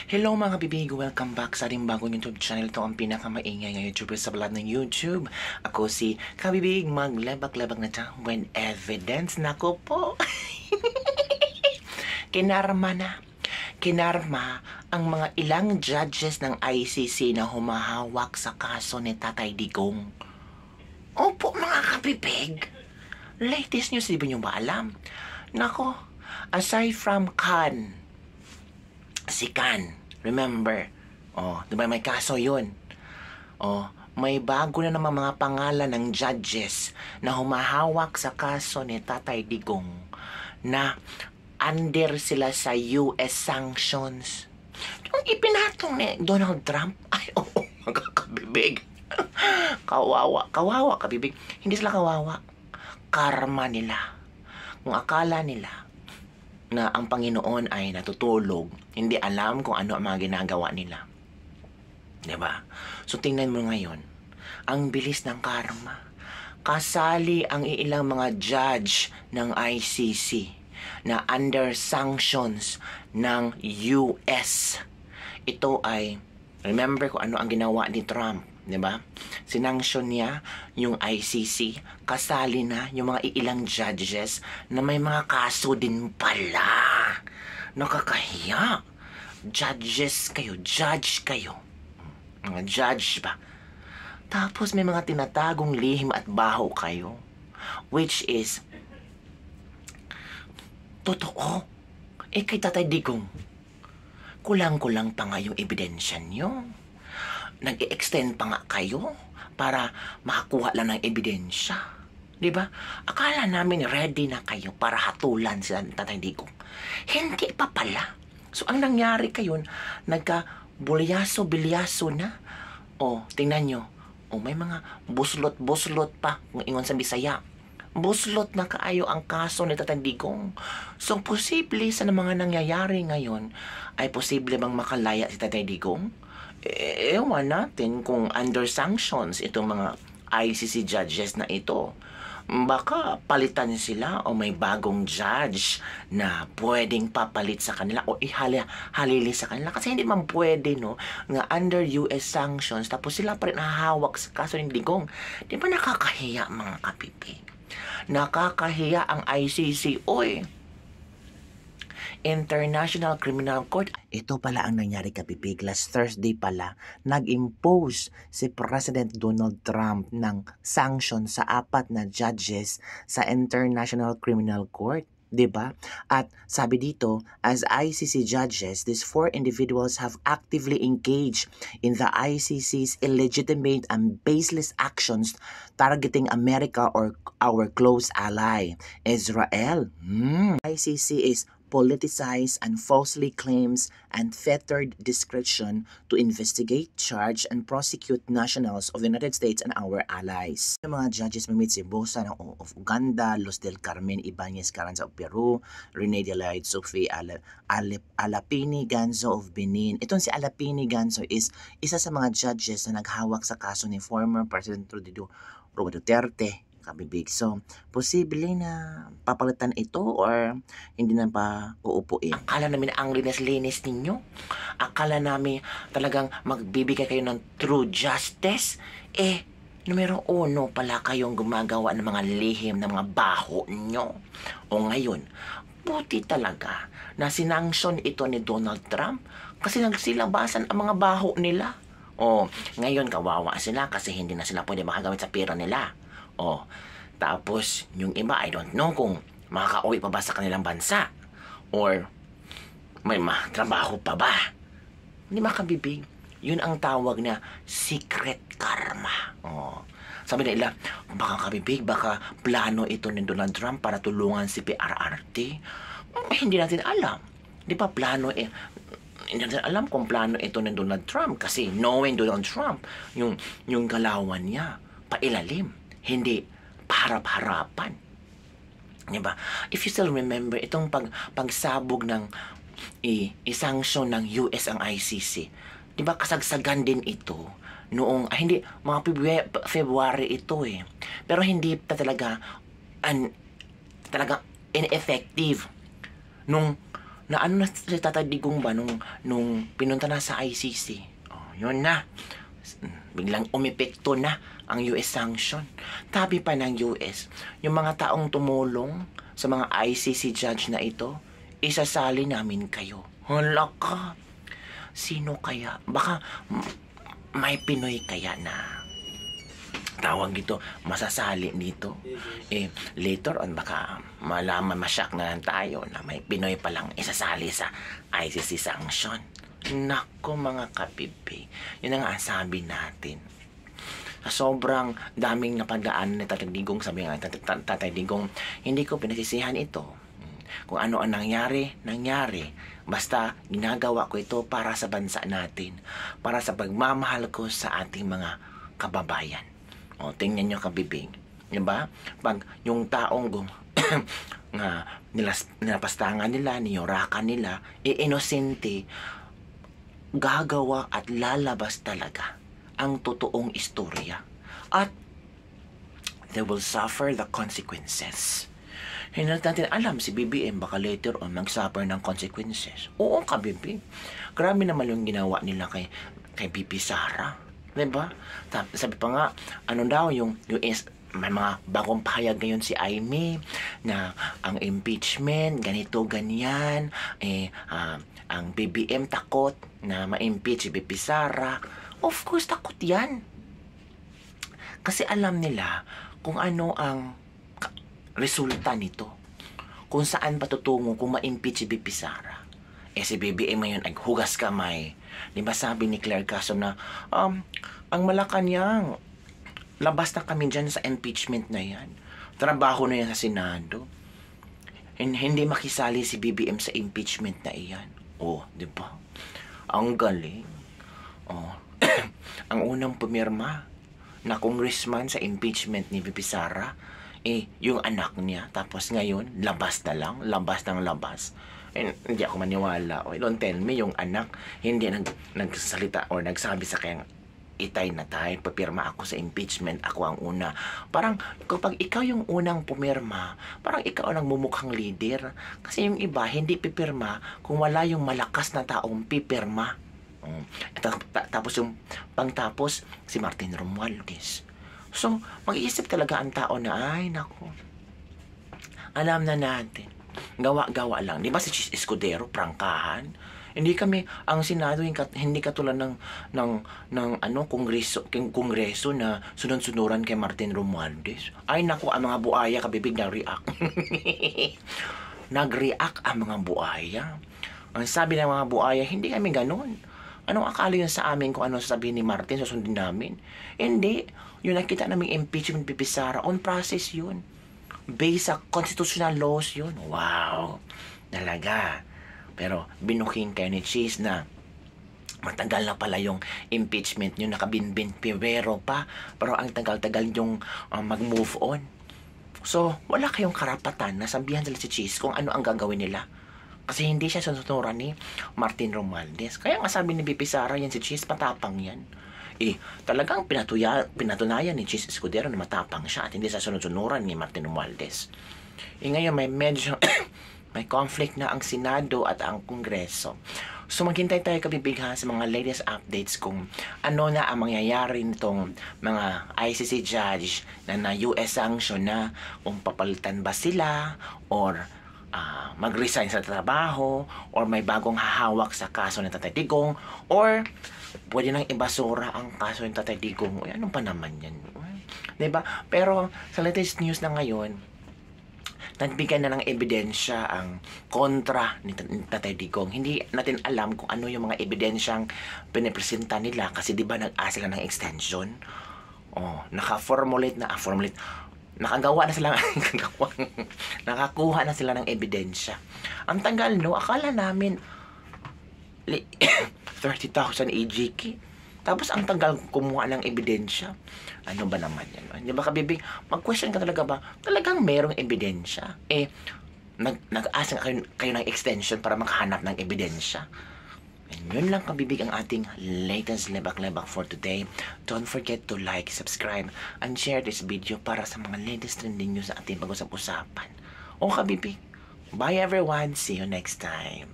Hello mga kabibig, welcome back sa ating bagong YouTube channel. Ito ang pinakamaingay ng YouTuber sa balat ng YouTube. Ako si Kabibig, maglebak-lebak na siya when evidence. Nako po. Kinarma ang mga ilang judges ng ICC na humahawak sa kaso ni Tatay Digong. Opo mga kabibig. Latest news, di ba nyo ba alam? Nako, aside from si Khan, remember? Di ba may kaso yun? May bago na naman mga pangalan ng judges na humahawak sa kaso ni Tatay Digong na under sila sa US sanctions. Yung ipinatong ni Donald Trump, ay magkakabibig. Kawawa kabibig. Hindi sila kawawa. Karma nila. Kung akala nila na ang Panginoon ay natutulog, hindi alam kung ano ang mga ginagawa nila. Diba? So tingnan mo ngayon, ang bilis ng karma. Kasali ang ilang mga judge ng ICC na under sanctions ng US. Ito ay, remember kung ano ang ginawa ni Trump, diba? Sinanction niya yung ICC, kasali na yung mga ilang judges na may mga kaso din pala. Nakakahiya. Judge kayo. Mga judge ba? Tapos may mga tinatagong lihim at baho kayo. Which is, totoo. Kay Tatay Digong, kulang-kulang pa nga yung ebidensya nyo. Nag-extend pa nga kayo para makakuha lang ng ebidensya. Diba? Akala namin ready na kayo para hatulan sila ng Tatay Digong. Hindi pa pala. So, ang nangyari kayo, nagka-bulyaso-bilyaso na. Tingnan nyo. May mga buslot-buslot pa, kung ingon sa Bisaya. Buslot na kaayo ang kaso ni Tatay Digong. So, posible sa mga nangyayari ngayon, ay posible bang makalaya si Tatay Digong? Ewan natin kung under sanctions itong mga ICC judges na ito. Baka palitan sila o may bagong judge na pwedeng papalit sa kanila o halili sa kanila. Kasi hindi man pwede, no, nga under US sanctions tapos sila pa rin hahawak sa kaso ni Digong. Di ba nakakahiya mga kapipi? Nakakahiya ang ICC, International Criminal Court. Ito pala ang nangyari kapipig. Last Thursday pala, nag-impose si President Donald Trump ng sanction sa 4 na judges sa International Criminal Court. Diba? At sabi dito, as ICC judges, these 4 individuals have actively engaged in the ICC's illegitimate and baseless actions targeting America or our close ally, Israel. ICC is politicized and falsely claims unfettered discretion to investigate, charge, and prosecute nationals of the United States and our allies. Yung mga judges mamit si Bosa of Uganda, Luz del Carmen Ibanez Carranza of Peru, Rene de la Sophie Alapini Ganzo of Benin. Itong si Alapini Ganzo is isa sa mga judges na naghawak sa kaso ni former President Rodrigo Duterte. Kabibig. So, posible na papalitan ito or hindi na pa uupuin. Akala namin ang linis-linis ninyo. Akala namin talagang magbibigay kayo ng true justice. Numero 1 pala kayong gumagawa ng mga lihim ng mga baho nyo. Ngayon, buti talaga na sinanction ito ni Donald Trump kasi nagsilabasan ang mga baho nila. Ngayon kawawa sila kasi hindi na sila pwede makagamit sa pera nila. Tapos yung iba, I don't know kung makaka-uwi pa ba sa kanilang bansa or may trabaho pa ba. Hindi makabibig. Yun ang tawag na secret karma. Sabi nila, baka kabibig, baka plano ito ni Donald Trump para tulungan si PRRT. Hindi natin alam. Di ba plano hindi natin alam kung plano ito ni Donald Trump kasi knowing Donald Trump, yung galawan niya, pailalim. Hindi paharap-harapan. Diba? If you still remember, itong pagsabog ng isanction ng US ang ICC, diba kasagsagan din ito noong, hindi, mga February ito Pero hindi pa talaga ineffective nung na ano na si Tatay Digong ba nung pinunta na sa ICC. Oh, yun na. Biglang umepekto na ang US sanction. Tabi pa ng US, yung mga taong tumulong sa mga ICC judge na ito, isasali namin kayo. Hala ka. Sino kaya? Baka may Pinoy kaya na tawag dito, masasali dito. Later on, baka malaman, masyak na lang tayo na may Pinoy palang isasali sa ICC sanction. Nako mga kapipi, yun ang sabi natin. Sa sobrang daming napadaan ni Tatay Digong, sabi nga Tatay Digong, hindi ko pinasisihan ito. Kung ano ang nangyari. Basta ginagawa ko ito para sa bansa natin, para sa pagmamahal ko sa ating mga kababayan. O, tingnan nyo kabibig. Diba? Pag yung taong nga nilapastangan nila, niyorakan nila, inosente, gagawa at lalabas talaga ang totoong istorya. At they will suffer the consequences. Hindi natin alam, si BBM baka later on mag-suffer ng consequences. Oo, kabibig. Grabe naman yung ginawa nila kay BP Sara. Diba? Sabi pa nga, ano daw yung may mga bagong pahayag ngayon si Aimee na ang impeachment, ganito, ganyan, ang BBM takot na ma-impeach si BP Sara. Of course, takot yan. Kasi alam nila kung ano ang resulta nito. Kung saan patutungo kung ma-impeach si BP Sara. Si BBM ngayon ay hugas kamay. Di ba sabi ni Claire Castro na ang Malacanang, labas na kami dyan sa impeachment na yan. Trabaho na yan sa Senado. Hindi makisali si BBM sa impeachment na iyan. Oh, di ba? Ang galing. Oh. Ang unang pumirma na congressman sa impeachment ni BP Sara, yung anak niya. Tapos ngayon, labas na lang. Labas ng labas. Hindi ako maniwala. Don't tell me, yung anak, hindi nagsalita or nagsabi sa kanyang itay na tayo, papirma ako sa impeachment, ako ang una. Parang, kapag ikaw yung unang pumirma, parang ikaw ang mumukhang leader. Kasi yung iba, hindi pipirma kung wala yung malakas na taong pipirma. Tapos yung pangtapos, si Martin Romualdez. So, mag-iisip talaga ang tao na, ay, naku, alam na natin. Gawa-gawa lang. Di ba si Chis Escudero, prangkahan? Hindi kami, ang Senado, hindi katulad ng kongreso na sunod-sunuran kay Martin Romualdez. Ay, naku, ang mga buaya, kabibig, nag-react. Nag-react ang mga buaya. Ang sabi ng mga buaya, hindi kami ganun. Anong akala yun sa amin kung ano sasabihin ni Martin, susundin namin? Hindi. Yung nakita naming impeachment BP Sara, on process yun. Based sa constitutional laws yun. Wow. Talaga. Pero binuking kayo ni Cheese na matagal na pala yung impeachment nyo, nakabinbin pero pa. Pero ang tagal-tagal yung mag-move on. So, wala kayong karapatan na sabihan sila si Cheese kung ano ang gagawin nila. Kasi hindi siya susunuran ni Martin Romualdez. Kaya nga sabi ni BP Sara, yan si Cheese, matapang yan. Talagang pinatunayan ni Chis Escudero na matapang siya at hindi sa sunod-sunuran ni Martin Romualdez. Ngayon may medyo may conflict na ang Senado at ang Kongreso. So maghintay tayo kabibig sa mga latest updates kung ano na ang mangyayari nitong mga ICC judge na US sanction na, kung papalitan ba sila or mag-resign sa trabaho or may bagong hahawak sa kaso ng Tatay Digong or pwede nang ibasura ang kaso ng Tatay Digong. Anong pa naman yan? Diba? Pero sa latest news na ngayon, nagbigay na ng ebidensya ang kontra ni Tatay Digong. Hindi natin alam kung ano yung mga ebidensyang pinipresenta nila kasi diba nag-asa sila ng extension. Naka-formulate nakagawa na sila nakakuha na sila ng ebidensya. Ang tagal, no? Akala namin 30,000 EJK. Tapos ang tagal kumuha ng ebidensya. Ano ba naman yan? Di ba kabibig? Mag-question ka talaga ba? Talagang merong ebidensya. Nag-asa kayo ng extension para makahanap ng ebidensya. And yun lang kabibig ang ating latest lebak-lebak for today. Don't forget to like, subscribe, and share this video para sa mga latest trending news sa ating pag-usap-usapan. O kabibig, Bye everyone. See you next time.